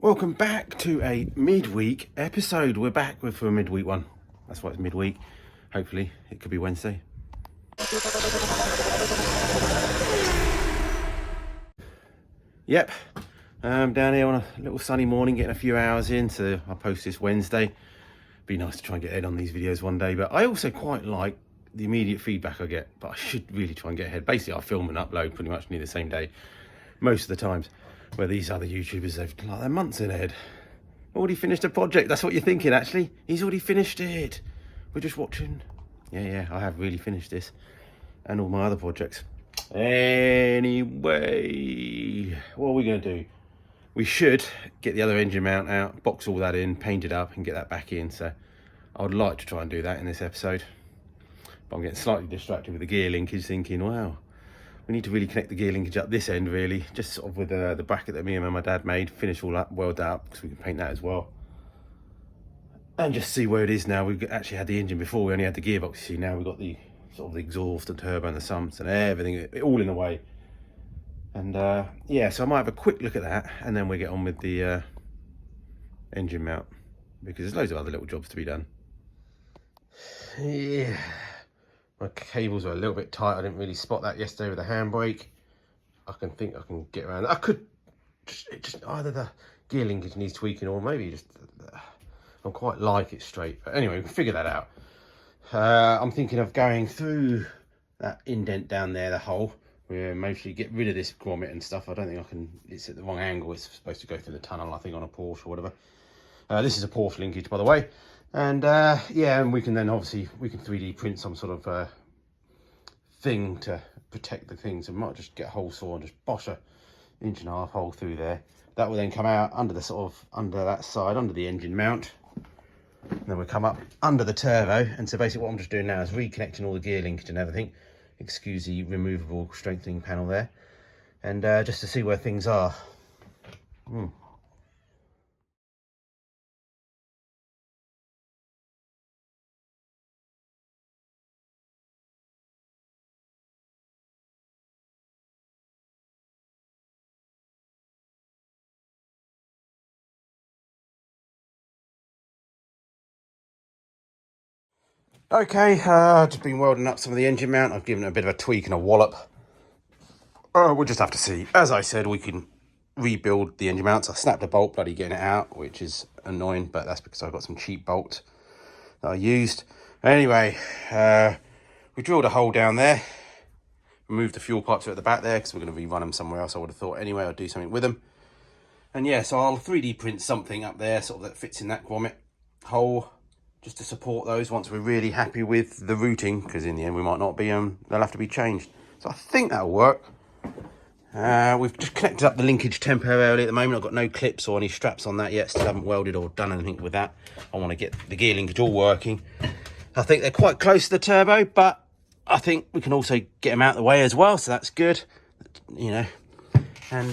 Welcome back to a midweek episode. We're back for a midweek one. That's why it's midweek. Hopefully it could be Wednesday. Yep, down here on a little sunny morning, getting a few hours in, so I'll post this Wednesday. Be nice to try and get ahead on these videos one day, but I also quite like the immediate feedback I get, but I should really try and get ahead. Basically, I film and upload pretty much near the same day most of the times, where these other YouTubers, they're months ahead. Already finished a project. That's what you're thinking, actually. He's already finished it. We're just watching. Yeah, I have really finished this and all my other projects. Anyway, what are we going to do? We should get the other engine mount out, box all that in, paint it up and get that back in. So I would like to try and do that in this episode. But I'm getting slightly distracted with the gear linkage, thinking, wow, we need to really connect the gear linkage up this end, really, just sort of with the bracket that me and my dad made, finish all that, weld that up, because we can paint that as well. And just see where it is now. We've actually had the engine before, we only had the gearbox. You see, now we've got the sort of the exhaust and turbo and the sumps and everything, all in a way. And yeah, so I might have a quick look at that, and then we'll get on with the engine mount, because there's loads of other little jobs to be done. Yeah. My cables are a little bit tight. I didn't really spot that yesterday with the handbrake. I think I can get around. I could just either the gear linkage needs tweaking, or maybe just I'm quite like it straight. But anyway, we can figure that out. I'm thinking of going through that indent down there, the hole. We'll mostly get rid of this grommet and stuff. I don't think I can. It's at the wrong angle. It's supposed to go through the tunnel, I think, on a Porsche or whatever. This is a Porsche linkage, by the way. And yeah, and we can then obviously 3D print some sort of thing to protect the things. And might just get a hole saw and just bosh a 1.5 inch hole through there. That will then come out under the under that side, under the engine mount. And then we come up under the turbo. And so basically what I'm just doing now is reconnecting all the gear linkage and everything. Excuse the removable strengthening panel there. And just to see where things are. Okay, just been welding up some of the engine mount. I've given it a bit of a tweak and a wallop. We'll just have to see. As I said, we can rebuild the engine mounts. I snapped a bolt, bloody getting it out, which is annoying, but that's because I've got some cheap bolts that I used. Anyway, we drilled a hole down there, removed the fuel pipes at the back there, because we're going to rerun them somewhere else, I would have thought. Anyway, I'll do something with them. And yeah, so I'll 3D print something up there, sort of that fits in that grommet hole, just to support those once we're really happy with the routing, because in the end we might not be, they'll have to be changed. So I think that'll work. We've just connected up the linkage temporarily at the moment. I've got no clips or any straps on that yet. Still haven't welded or done anything with that. I want to get the gear linkage all working. I think they're quite close to the turbo, but I think we can also get them out of the way as well, so that's good, you know. And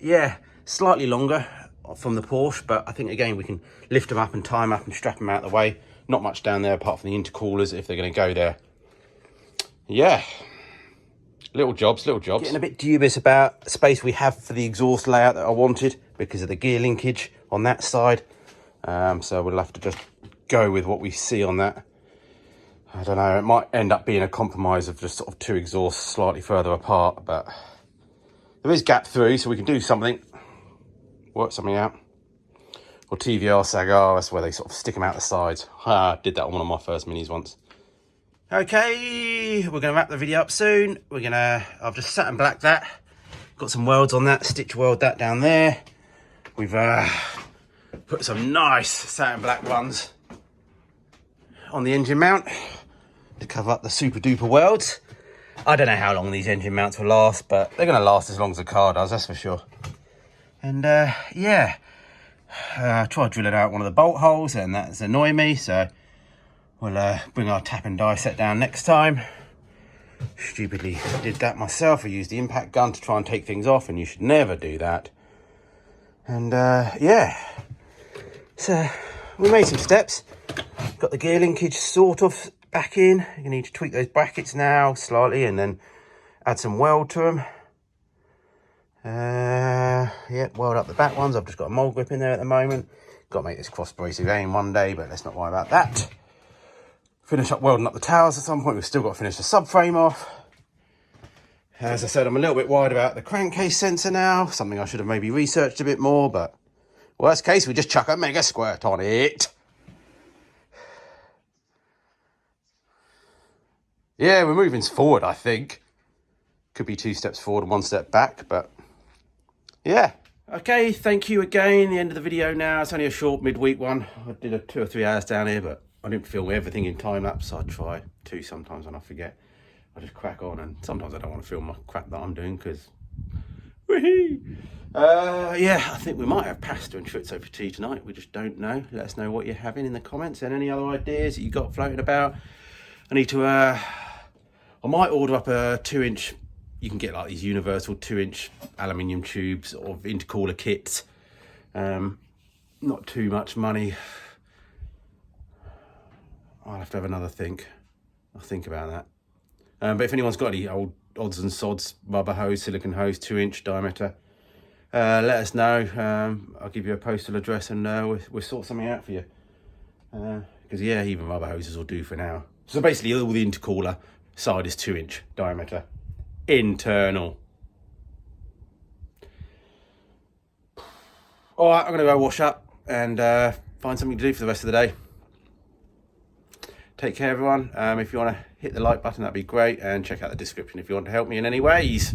yeah, slightly longer from the Porsche, but I think again we can lift them up and tie them up and strap them out of the way. Not much down there apart from the intercoolers if they're going to go there. Yeah, little jobs. Getting a bit dubious about the space we have for the exhaust layout that I wanted because of the gear linkage on that side. So we'll have to just go with what we see on that. I don't know, it might end up being a compromise of just sort of two exhausts slightly further apart, but there is gap through, so we can do something, work something out. Or TVR Sagar, that's where they sort of stick them out the sides. I did that on one of my first minis once. Okay, we're gonna wrap the video up soon. I've just satin blacked that. Got some welds on that, stitch weld that down there. We've put some nice satin black ones on the engine mount to cover up the super duper welds. I don't know how long these engine mounts will last, but they're gonna last as long as the car does, that's for sure. And yeah, tried drilling out one of the bolt holes and that's annoying me, so we'll bring our tap and die set down next time. Stupidly did that myself. I used the impact gun to try and take things off, and you should never do that. And yeah, so we made some steps. Got the gear linkage sort of back in. You need to tweak those brackets now slightly and then add some weld to them. Yeah, weld up the back ones. I've just got a mold grip in there at the moment. Got to make this cross brace again one day, but let's not worry about that. Finish up welding up the towers at some point. We've still got to finish the subframe off. As I said, I'm a little bit worried about the crankcase sensor now. Something I should have maybe researched a bit more, but worst case, we just chuck a mega squirt on it. Yeah, we're moving forward, I think. Could be 2 steps forward and 1 step back, but yeah. Okay, thank you again. The end of the video now. It's only a short midweek one. I did a 2 or 3 hours down here, but I didn't film everything in time lapse. I try to sometimes and I forget. I just crack on, and sometimes I don't want to film my crap that I'm doing because yeah, I think we might have pasta and chorizo for tea tonight. We just don't know. Let us know what you're having in the comments and any other ideas that you got floating about. I need to I might order up a 2-inch. You can get like these universal 2-inch aluminium tubes of intercooler kits. Not too much money. I'll have to have another think. I'll think about that. But if anyone's got any old odds and sods rubber hose, silicone hose, 2-inch diameter, let us know. I'll give you a postal address and we'll sort something out for you. Because yeah, even rubber hoses will do for now. So basically all the intercooler side is 2-inch diameter. Internal. All right, I'm going to go wash up and find something to do for the rest of the day. Take care, everyone. If you want to hit the like button, that'd be great. And check out the description if you want to help me in any ways.